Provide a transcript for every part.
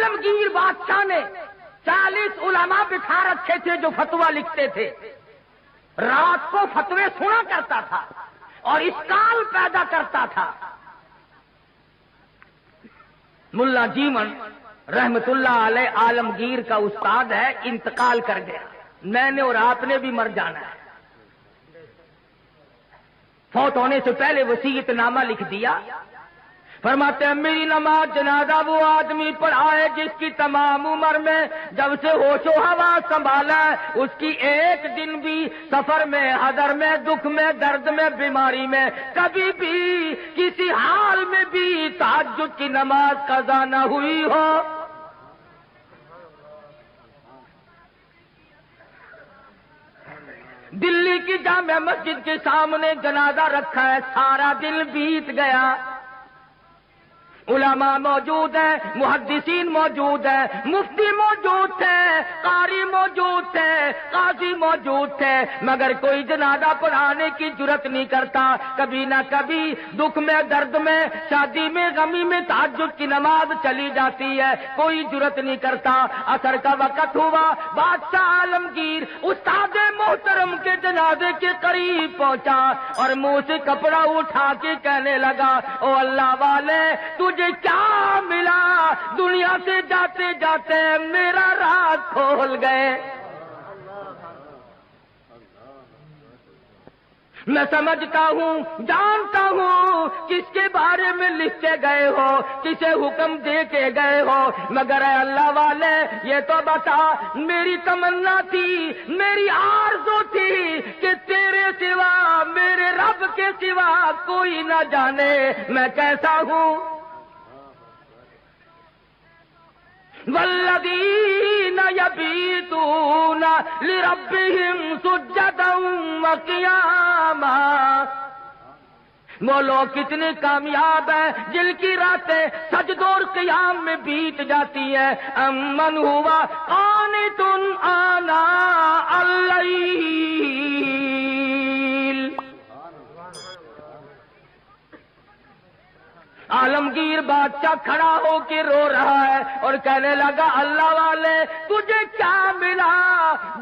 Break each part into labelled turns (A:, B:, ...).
A: عالمگیر بادشاہ نے 40 علماء بٹھا رکھے تھے جو فتویٰ لکھتے تھے. رات کو فتوے سنا کرتا تھا اور اشکال پیدا کرتا تھا. ملا جیون رحمت اللہ علیہ عالمگیر کا استاد ہے، انتقال کر گیا. میں نے اور آپ نے بھی مر جانا ہے. فوت ہونے سے پہلے وصیت نامہ لکھ دیا. فرماتے ہیں میری نماز جنازہ وہ آدمی پڑھائے جس کی تمام عمر میں جب سے ہوش و حواس سنبھالا ہے اس کی ایک دن بھی سفر میں، حضر میں، دکھ میں، درد میں، بیماری میں کبھی بھی کسی حال میں بھی تہجد کی نماز قضا نہ ہوئی ہو. دلی کی جامع مسجد کے سامنے جنازہ رکھا ہے، سارا دن بیت گیا. علماء موجود ہیں، محدثین موجود ہیں، مفتی موجود تھے، قاری موجود تھے، قاضی موجود تھے، مگر کوئی جنازہ پڑھانے کی جرت نہیں کرتا. کبھی نہ کبھی دکھ میں، درد میں، شادی میں، غمی میں تہجد کی نماز چلی جاتی ہے، کوئی جرت نہیں کرتا. عصر کا وقت ہوا، بادشاہ عالمگیر استاد محترم کے جنازے کے قریب پہنچا اور منہ سے کپڑا اٹھا کے کہنے لگا او اللہ والے تجھے کیا ملا؟ دنیا سے جاتے جاتے میرا راز کھول گئے. میں سمجھتا ہوں، جانتا ہوں کس کے بارے میں لکھ کے گئے ہو، کسے حکم دے کے گئے ہو، مگر اے اللہ والے یہ تو بتا میری تمنا تھی، میری آرزو تھی کہ تیرے سوا، میرے رب کے سوا کوئی نہ جانے میں کیسا ہوں. والذین یبیتون لربہم سجدا وقیاما. وہ لوگ کتنے کامیاب ہیں جن کی راتیں سجدوں اور قیام میں بیت جاتی ہیں. امن ہوا قانت آناء اللیل. عالمگیر بادشاہ کھڑا ہو کے رو رہا ہے اور کہنے لگا اللہ والے تجھے کیا ملا؟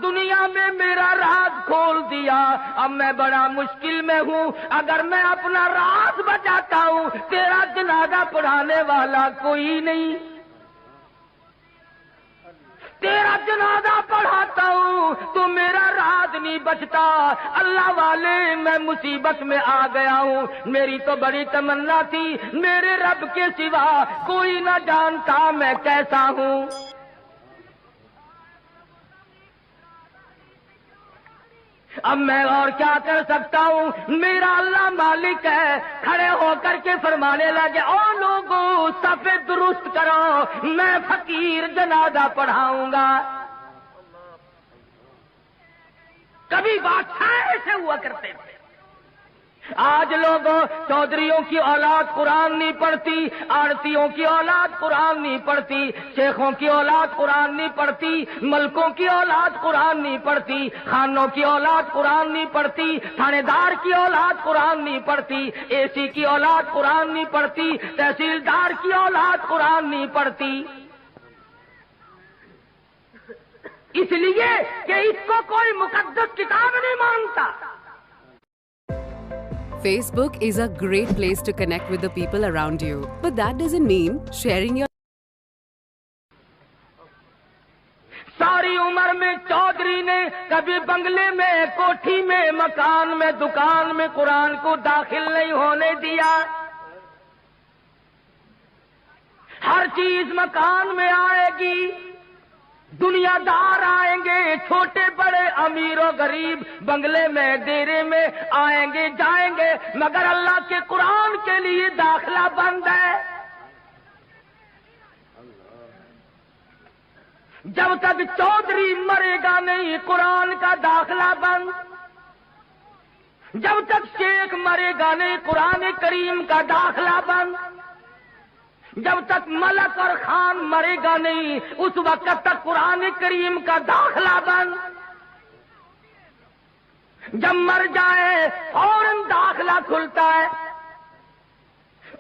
A: دنیا میں میرا راز کھول دیا، اب میں بڑا مشکل میں ہوں. اگر میں اپنا راز بچاتا ہوں تیرا جنازہ پڑھانے والا کوئی نہیں، تیرا جنازہ پڑھاتا ہوں تو میرا راز نہیں بچتا. اللہ والے میں مصیبت میں آ گیا ہوں. میری تو بڑی تمنا تھی میرے رب کے سوا کوئی نہ جانتا میں کیسا ہوں. اب میں اور کیا کر سکتا ہوں؟ میرا اللہ مالک ہے. کھڑے ہو کر کے فرمانے لگے او لوگوں صفے درست کرو، میں فقیر جنازہ پڑھاؤں گا. کبھی بادشاہ ایسے ہوا کرتے تھے. آج لوگوں چودھریوں کی اولاد قرآن نہیں پڑھتی، آڑتیوں کی اولاد قرآن نہیں پڑھتی، شیخوں کی اولاد قرآن نہیں پڑھتی، ملکوں کی اولاد قرآن نہیں پڑھتی، خانوں کی اولاد قرآن نہیں پڑھتی، تھانے دار کی اولاد قرآن نہیں پڑھتی، اے سی کی اولاد قرآن نہیں پڑھتی، تحصیلدار کی اولاد قرآن نہیں پڑھتی. اس لیے کہ اس کو کوئی مقدس کتاب نہیں مانتا.
B: Facebook is a great place to connect with the people around you, but that doesn't mean sharing your
A: ساری عمر میں چودھری نے کبھی بنگلے میں، کوٹھی میں، مکان میں، دکان میں قرآن کو داخل نہیں ہونے دیا. ہر چیز مکان میں آئے گی، دنیا دار آئیں گے، چھوٹے بڑے، امیر و غریب بنگلے میں، ڈیرے میں آئیں گے جائیں گے، مگر اللہ کے قرآن کے لیے داخلہ بند ہے. جب تک چودھری مرے گا نہیں قرآن کا داخلہ بند. جب تک شیخ مرے گا نہیں قرآن کریم کا داخلہ بند. جب تک ملک اور خان مرے گا نہیں اس وقت تک قرآن کریم کا داخلہ بند. جب مر جائے فوراً داخلہ کھلتا ہے.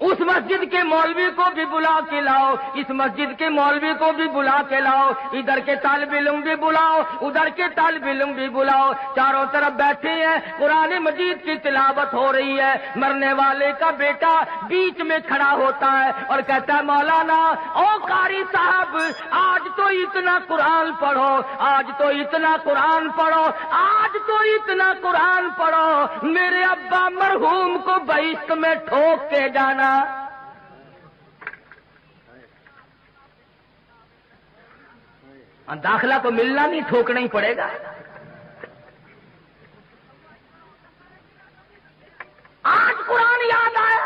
A: اس مسجد کے مولوی کو بھی بلا کے لاؤ، اس مسجد کے مولوی کو بھی بلا کے لاؤ، ادھر کے طالب علم بھی بلاؤ، ادھر کے طالب علم بھی بلاؤ، چاروں طرف بیٹھے ہیں، قرآن مجید کی تلاوت ہو رہی ہے، مرنے والے کا بیٹا بیچ میں کھڑا ہوتا ہے اور کہتا ہے مولانا او قاری صاحب آج تو اتنا قرآن پڑھو، آج تو اتنا قرآن پڑھو، آج تو اتنا قرآن پڑھو، میرے ابا مرحوم کو بہشت میں ٹھوک کے جانا۔ داخلہ تو ملنا نہیں، ٹھوکنا ہی پڑے گا۔ آج قرآن یاد آیا،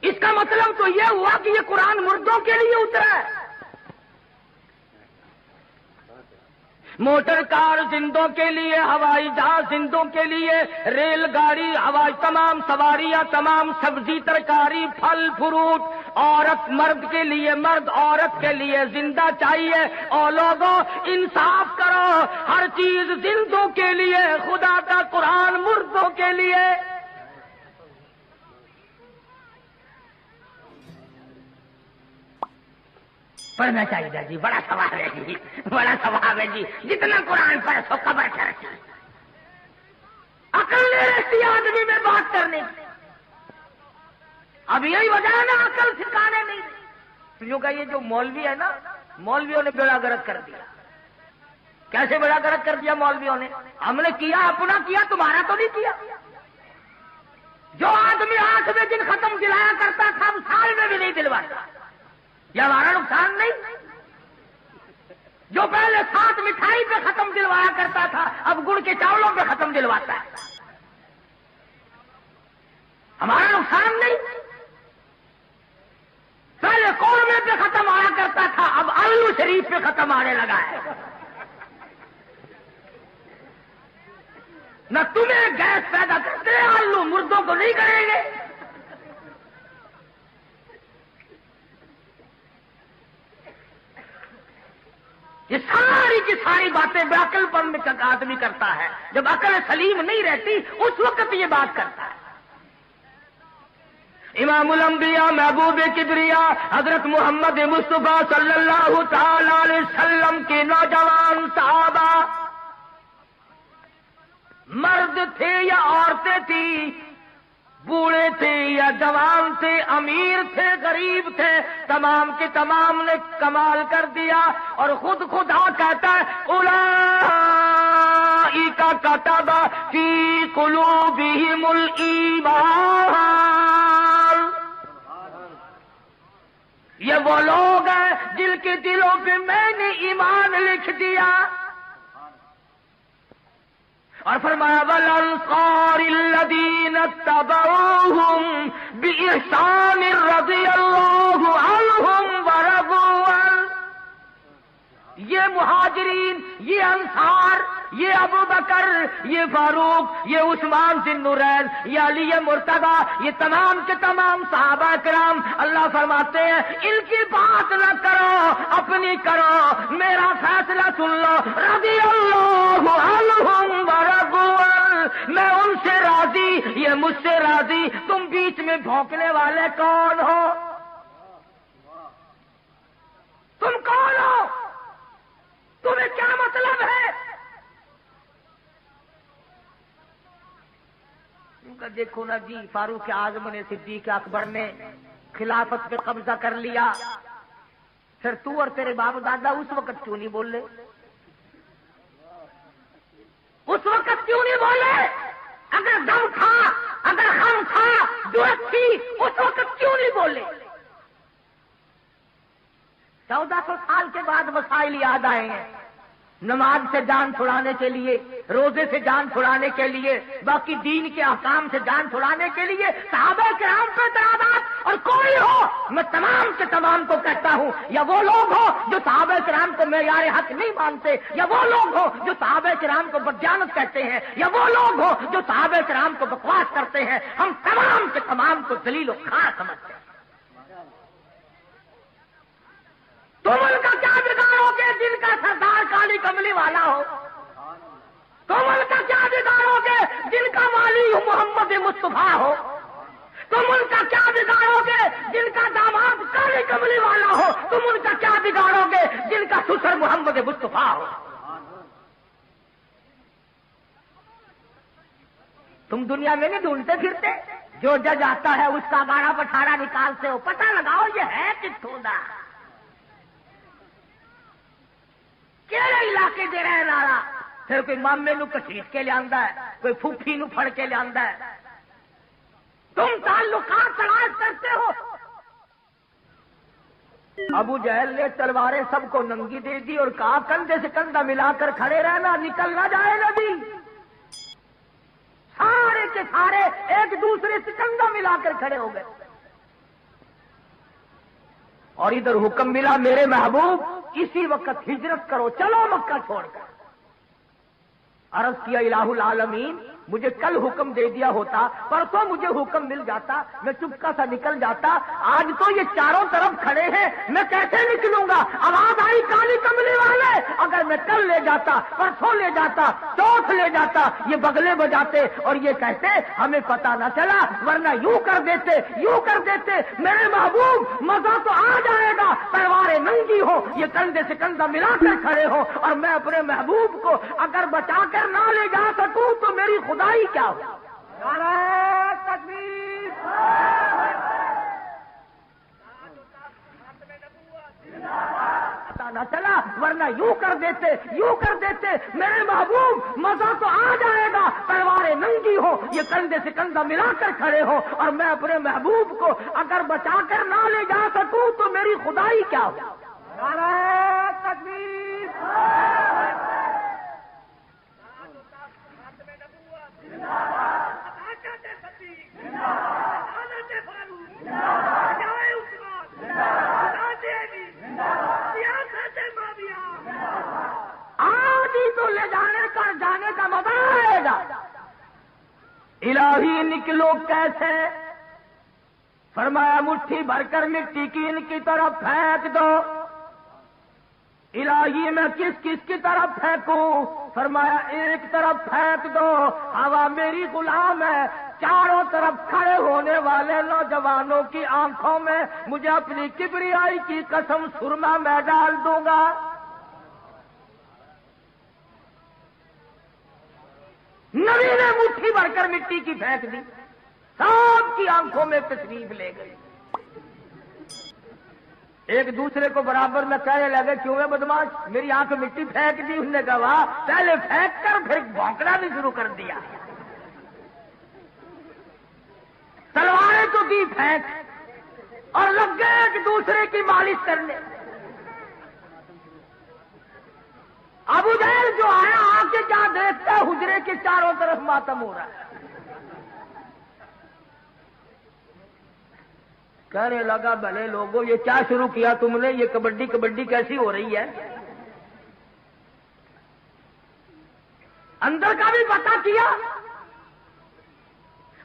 A: اس کا مطلب تو یہ ہوا کہ یہ قرآن مردوں کے لیے اترا ہے۔ موٹر کار زندوں کے لیے، ہوائی جہاز زندوں کے لیے، ریل گاڑی ہوائی، تمام سواریاں، تمام سبزی ترکاری پھل فروٹ، عورت مرد کے لیے، مرد عورت کے لیے زندہ چاہیے۔ اور لوگوں انصاف کرو، ہر چیز زندوں کے لیے، خدا کا قرآن مردوں کے لیے۔ پڑھنا چاہیے جی، بڑا ثواب ہے جی، بڑا ثواب ہے جی، جتنا قرآن پڑھ سو قبر چڑھتی۔ عقل نہیں رہتی آدمی میں بات کرنے کی۔ اب یہی وجہ ہے نا عقل سکھانے نہیں، کیوں کہ یہ جو مولوی ہے نا، مولویوں نے بیڑا گرک کر دیا۔ کیسے بیڑا گرک کر دیا مولویوں نے؟ ہم نے کیا اپنا کیا، تمہارا تو نہیں کیا۔ جو آدمی 8 دن ختم دلایا کرتا تھا اب سال میں بھی نہیں دلواتا، یہ ہمارا نقصان نہیں؟ جو پہلے 7 مٹھائی پہ ختم دلوایا کرتا تھا اب گڑ کے چاولوں پہ ختم دلواتا ہے، ہمارا نقصان نہیں؟ پہلے قورمے پہ ختم آیا کرتا تھا اب آلو شریف پہ ختم آنے لگا ہے۔ نہ تمہیں گیس پیدا کرتے آلو، مردوں کو نہیں کریں گے۔ یہ ساری کی ساری باتیں بے عقل پن میں آدمی کرتا ہے، جب عقل سلیم نہیں رہتی اس وقت یہ بات کرتا ہے۔ امام الانبیاء محبوب کبریا حضرت محمد مصطفیٰ صلی اللہ تعالی علیہ وسلم کے نوجوان صحابہ، مرد تھے یا عورتیں تھیں، بوڑھے تھے یا جوان تھے، امیر تھے غریب تھے، تمام کے تمام نے کمال کر دیا۔ اور خود خدا کہتا ہے اولئک کتب فی قلوبہم الایمان، یہ وہ لوگ ہیں جن کے دلوں پہ میں نے ایمان لکھ دیا۔ اور فرمایا والانصار الذین اتبعوہم بإحسان رضی اللہ عنہم ورضوا عنہ، یہ مہاجرین، یہ انصار، یہ ابو بکر، یہ فاروق، یہ عثمان ذی النورین، یہ علی مرتضیٰ، یہ تمام کے تمام صحابہ کرام، اللہ فرماتے ہیں ان کی بات نہ کرو، اپنی کرو، میرا فیصلہ سن لو، رضی اللہ عنہم ورضوا عنہ، میں ان سے راضی، یہ مجھ سے راضی۔ تم بیچ میں بھونکنے والے کون ہو؟ تم کون ہو؟ تمہیں کیا مطلب ہے؟ دیکھو نا جی، فاروق اعظم نے، صدیق اکبر نے خلافت پہ قبضہ کر لیا، پھر تو اور تیرے باپ دادا اس وقت کیوں نہیں بولے؟ اس وقت کیوں نہیں بولے؟ اگر دم تھا، اگر ہم تھا، جرأت تھی، اس وقت کیوں نہیں بولے؟ 1400 سال کے بعد مسائل یاد آئے ہیں، نماز سے جان چھڑانے کے لیے، روزے سے جان چھڑانے کے لیے، باقی دین کے احکام سے جان چھڑانے کے لیے صحابہ کرام پہ اعتراضات۔ اور کوئی ہو، میں تمام کے تمام کو کہتا ہوں، یا وہ لوگ ہو جو صحابہ کرام کو معیار حق نہیں مانتے، یا وہ لوگ ہو جو صحابہ کرام کو بددیانت کہتے ہیں، یا وہ لوگ ہو جو صحابہ کرام کو بکواس کرتے ہیں، ہم تمام کے تمام کو ذلیل و خار سمجھتے ہیں۔ تم ان کا کیا بگاڑو گے جن کا سردار کالی کملی والا ہو؟ تم ان کا کیا بگاڑو گے جن کا والی محمد مصطفیٰ ہو؟ تم ان کا کیا بگاڑو گے جن کا داماد کالی کملی والا ہو؟ تم ان کا کیا بگاڑو گے جن کا سسر محمد مصطفیٰ ہو؟ تم دنیا میں نہیں ڈھونڈتے پھرتے؟ جو جج آتا ہے اس کا باڑا پٹھارا نکالتے ہو، پتہ لگاؤ یہ ہے کتوں دا، کہڑے علاقے دے رہن والا؟ پھر کوئی مامے نو کسیٹ کے لیا ہے، کوئی پھوپھی نو پھڑ کے لیا ہے۔ تم تعلقات تلاش کرتے ہو۔ ابو جہل نے تلواریں سب کو ننگی دے دی اور کہا کندھے سے کندھا ملا کر کھڑے رہنا، نکل نہ جائے نبی۔ سارے کے سارے ایک دوسرے سے کندھا ملا کر کھڑے ہو گئے، اور ادھر حکم ملا میرے محبوب اسی وقت ہجرت کرو، چلو مکہ چھوڑ کر۔ عرض کیا الہ العالمین مجھے کل حکم دے دیا ہوتا، پرسوں مجھے حکم مل جاتا، میں چپکا سا نکل جاتا، آج تو یہ چاروں طرف کھڑے ہیں، میں کیسے نکلوں گا؟ آواز آئی کالی کملی والے، اگر میں کل لے جاتا، پرسوں لے جاتا، چوتھ لے جاتا، یہ بگلے بجاتے اور یہ کہتے ہمیں پتہ نہ چلا، ورنہ یوں کر دیتے، یوں کر دیتے۔ میرے محبوب مزہ تو آ جائے گا، تلواریں ننگی ہو، یہ کندھے سے کندھا ملا کر کھڑے ہو، اور میں اپنے محبوب کو اگر بچا کر نہ لے جا سکوں تو میری خدائی کیا ہو؟ نعرہ تکبیر! پتہ نہ چلا، ورنہ یوں کر دیتے، یوں کر دیتے۔ میرے محبوب مزہ تو آ جائے گا، تلواریں ننگی ہو، یہ کندھے سے کندھا ملا کر کھڑے ہو، اور میں اپنے محبوب کو اگر بچا کر نہ لے جا سکوں تو میری خدائی کیا ہو؟ نعرہ تکبیر! آج ہی تو لے جانے کا مزہ آئے گا۔ الہی نکلو کیسے؟ فرمایا مٹھی بھر کر مٹی کی ان کی طرف پھینک دو۔ الہی میں کس کس کی طرف پھینکوں؟ فرمایا ایک طرف پھینک دو، ہوا میری غلام ہے، چاروں طرف کھڑے ہونے والے نوجوانوں کی آنکھوں میں مجھے اپنی کبریائی کی قسم سرما میں ڈال دوں گا۔ نبی نے مٹھی بھر کر مٹی کی پھینک دی، سب کی آنکھوں میں تشریف لے گئی۔ ایک دوسرے کو برابر میں کہنے لگے کیوں ہے بدماش، میری آنکھ مٹی پھینک دی؟ انہوں نے کہا واہ، پہلے پھینک کر پھر بھونکنا بھی شروع کر دیا۔ تلواریں تو دی پھینک اور لگ گئے ایک دوسرے کی مالش کرنے۔ ابو جہل جو آیا آ کے کیا دیکھتا، حجرے کے چاروں طرف ماتم ہو رہا ہے۔ کہنے لگا بھلے لوگوں یہ کیا شروع کیا تم نے، یہ کبڈی کبڈی کیسی ہو رہی ہے؟ اندر کا بھی پتہ کیا۔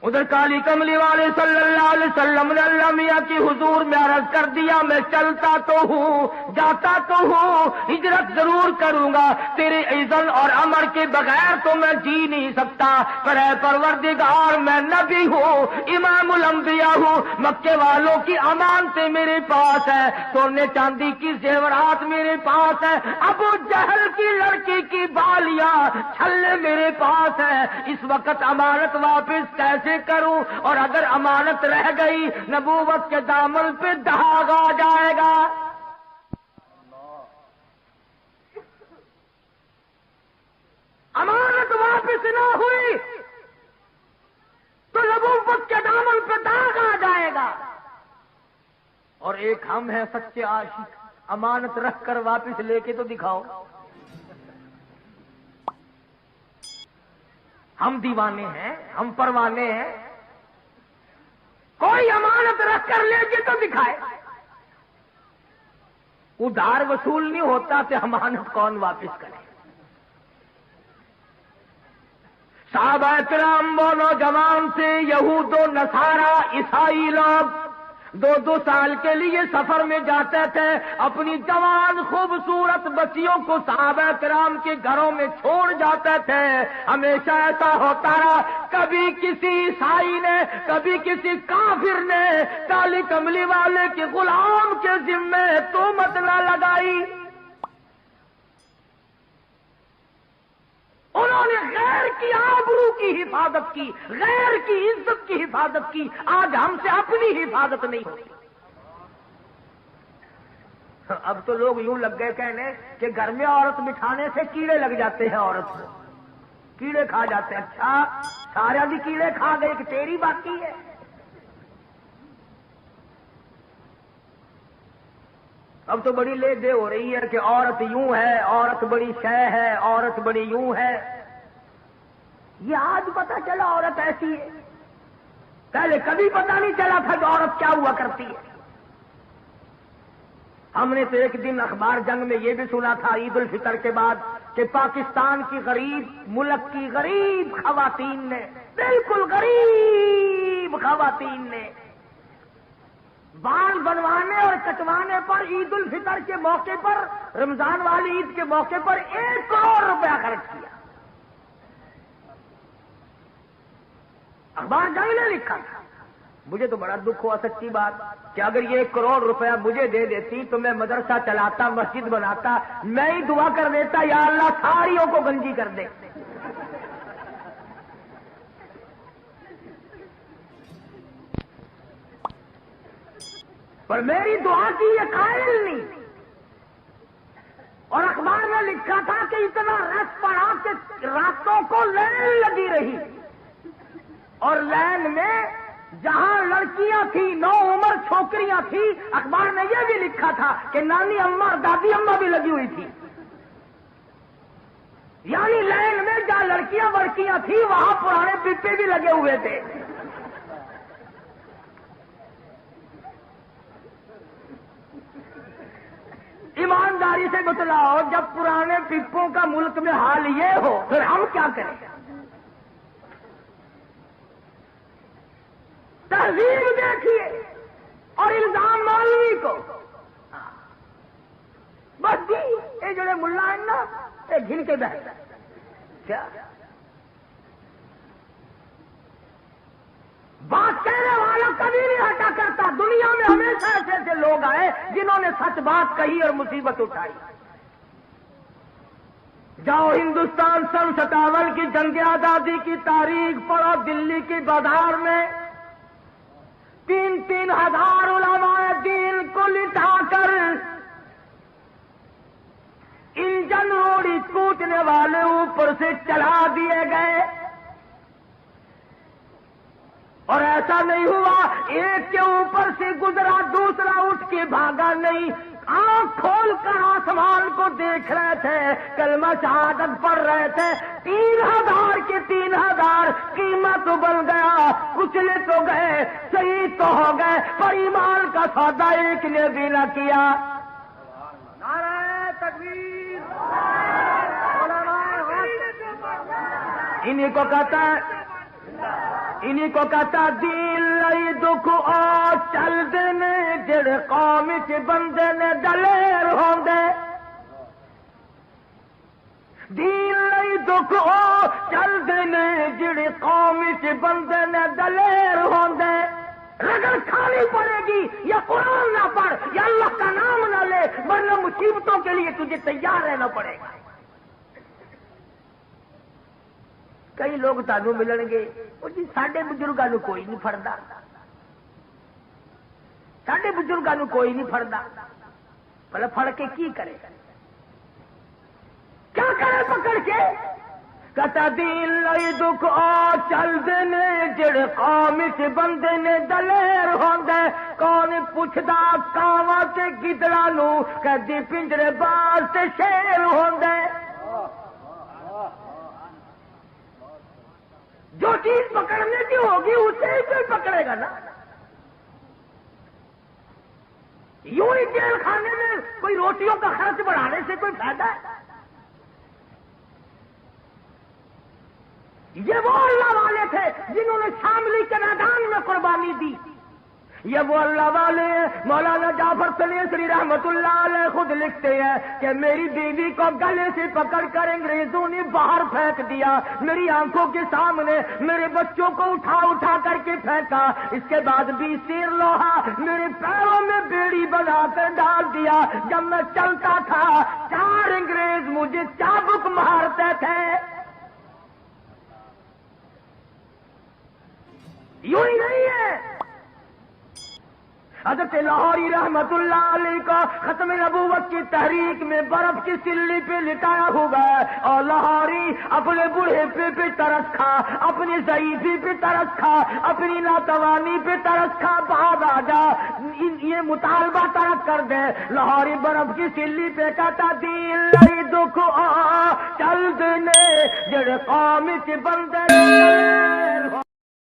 A: ادھر کالی کملی والے صلی اللہ علیہ وسلم نے اللہ میاں کی حضور میں عرض کر دیا میں چلتا تو ہوں، جاتا تو ہوں، ہجرت ضرور کروں گا، تیرے اذن اور امر کے بغیر تو میں جی نہیں سکتا، پر اے پروردگار میں نبی ہوں، امام الانبیاء ہوں، مکے والوں کی امانتیں میرے پاس ہے، سونے چاندی کی زیورات میرے پاس ہے، ابو جہل کی لڑکی کی بالیاں چھلے میرے پاس ہے، اس وقت امانت واپس کیسے کروں؟ اور اگر امانت رہ گئی نبوت کے دامن پہ داغ آ جائے گا۔ امانت واپس نہ ہوئی تو نبوت کے دامن پہ داغ آ جائے گا۔ اور ایک ہم ہیں سچے عاشق، امانت رکھ کر واپس لے کے تو دکھاؤ۔ ہم دیوانے ہیں، ہم پروانے ہیں، کوئی امانت رکھ کر لے کے تو دکھائے۔ ادھار وصول نہیں ہوتا تو امانت کون واپس کرے؟ صحابہ کرام وہ نوجوان سے یہود و نصارا عیسائی لوگ دو سال کے لیے سفر میں جاتے تھے، اپنی جوان خوبصورت بچیوں کو صحابہ کرام کے گھروں میں چھوڑ جاتے تھے۔ ہمیشہ ایسا ہوتا رہا، کبھی کسی عیسائی نے، کبھی کسی کافر نے کالی کملی والے کے غلام کے ذمے تہمت نہ لگائی۔ انہوں نے غیر کی آبرو کی حفاظت کی، غیر کی عزت کی حفاظت کی۔ آج ہم سے اپنی حفاظت نہیں ہوتی۔ اب تو لوگ یوں لگ گئے کہنے کہ گھر میں عورت بٹھانے سے کیڑے لگ جاتے ہیں، عورت کو کیڑے کھا جاتے ہیں۔ اچھا، سارا بھی کیڑے کھا گئے کہ تیری باقی ہے؟ اب تو بڑی لے دے ہو رہی ہے کہ عورت یوں ہے، عورت بڑی شے ہے، عورت بڑی یوں ہے۔ یہ آج پتہ چلا عورت ایسی ہے، پہلے کبھی پتہ نہیں چلا تھا کہ عورت کیا ہوا کرتی ہے۔ ہم نے تو ایک دن اخبار جنگ میں یہ بھی سنا تھا عید الفطر کے بعد کہ پاکستان کی غریب ملک کی غریب خواتین نے، بالکل غریب خواتین نے بال بنوانے اور کٹوانے پر عید الفطر کے موقع پر، رمضان والی عید کے موقع پر 1 کروڑ روپیہ خرچ کیا۔ اخبار جنگ نے لکھا تھا۔ مجھے تو بڑا دکھ ہوا سچی بات کہ اگر یہ 1 کروڑ روپیہ مجھے دے دیتی تو میں مدرسہ چلاتا، مسجد بناتا، میں ہی دعا کر دیتا یا اللہ ساریوں کو گنجی کر دے۔ پر میری دعا کی یہ قائل نہیں۔ اور اخبار میں لکھا تھا کہ اتنا رش پڑا کہ راستوں کو لائن لگی رہی، اور لائن میں جہاں لڑکیاں تھیں، نو عمر چھوکریاں تھیں، اخبار میں یہ بھی لکھا تھا کہ نانی اماں، دادی اماں بھی لگی ہوئی تھی۔ یعنی لائن میں جہاں لڑکیاں بڑکیاں تھیں وہاں پرانے پپے بھی لگے ہوئے تھے۔ ایمانداری سے بتلاؤ، جب پرانے پپوں کا ملک میں حال یہ ہو پھر ہم کیا کریں؟ تہذیب دیکھیے اور الزام مولوی کو بس جی یہ جڑے ملا ہیں نا یہ گھن کے بیٹھتا کیا بات کہنے والا کبھی نہیں ہٹا کرتا۔ دنیا میں ہمیشہ ایسے ایسے لوگ آئے جنہوں نے سچ بات کہی اور مصیبت اٹھائی۔ جاؤ ہندوستان سن 57 کی جنگ آزادی کی تاریخ پڑھو، دلی کی بازار میں 3-3 ہزار علماء دین کو لٹا کر انجن روڑی کوٹنے والے اوپر سے چلا دیے گئے، اور ایسا نہیں ہوا ایک کے اوپر سے گزرا دوسرا اٹھ کے بھاگا نہیں، آنکھ کھول کر آسمان کو دیکھ رہے تھے، کلمہ شہادت پڑھ رہے تھے۔ 3000 کے 3000 قیمت بن گیا، کچلے تو گئے، شہید تو ہو گئے، پر ایمان کا سودا ایک نے بھی نہ کیا۔ نعرہ تکبیر! انہیں کو کہتا ہے، انہیں کو کہتا دین لئی دکھ او چل دینے جڑے قوم چ بندے نے دلیر ہوندے، دین لئی دکھ او چل دینے جڑے قوم چ بندے نے دلیر ہوندے۔ رگڑ کھانی پڑے گی یا قرآن نہ پڑھ یا اللہ کا نام نہ لے، ورنہ مصیبتوں کے لیے تجھے تیار رہنا پڑے گا۔ کئی لوگ تانوں ملن گے وہ جی ساڈے بزرگاں نوں کوئی نہیں پھڑدا، ساڈے بزرگاں نوں کوئی نہیں پھڑدا، بھلا پھڑ کے کی کرے، کیا کرے پکڑ کے؟ کتا دین لئی دکھ او چل دینے جڑے قوم چ بندے نے دلیر ہوندے، کون پوچھدا کاواں تے گدڑاں نوں کدی پنجرے باز تے شیر ہوندے۔ جو چیز پکڑنے کی ہوگی اسے ہی کوئی پکڑے گا نا۔ یوں ہی جیل خانے میں کوئی روٹیوں کا خرچ بڑھانے سے کوئی فائدہ ہے؟ یہ وہ اللہ والے تھے جنہوں نے شاملی کے میدان میں قربانی دی، یہ وہ اللہ والے ہیں. مولانا جعفر سلیسری رحمت اللہ علیہ خود لکھتے ہیں کہ میری بیوی کو گلے سے پکڑ کر انگریزوں نے باہر پھینک دیا, میری آنکھوں کے سامنے میرے بچوں کو اٹھا اٹھا کر کے پھینکا, اس کے بعد بھی سیر لوہا میرے پیروں میں بیڑی بنا کر ڈال دیا. جب میں چلتا تھا 4 انگریز مجھے چابک مارتے تھے. یوں ہی نہیں ہے. حضرت لاہوری رحمت اللہ علیہ کا ختم نبوت کی تحریک میں برف کی سلی پہ لٹایا ہوا ہے, اور لاہوری اپنے بوڑھے پہ ترس کھا, اپنی ضعیفی پہ ترس کھا, اپنی ناتوانی پہ ترس کھا, بعد آ جا یہ مطالبہ ترک کر دے. لاہوری برف کی سلی پہ کہتا دل لئی دکھ چل دنے جڑے قوم چ بندے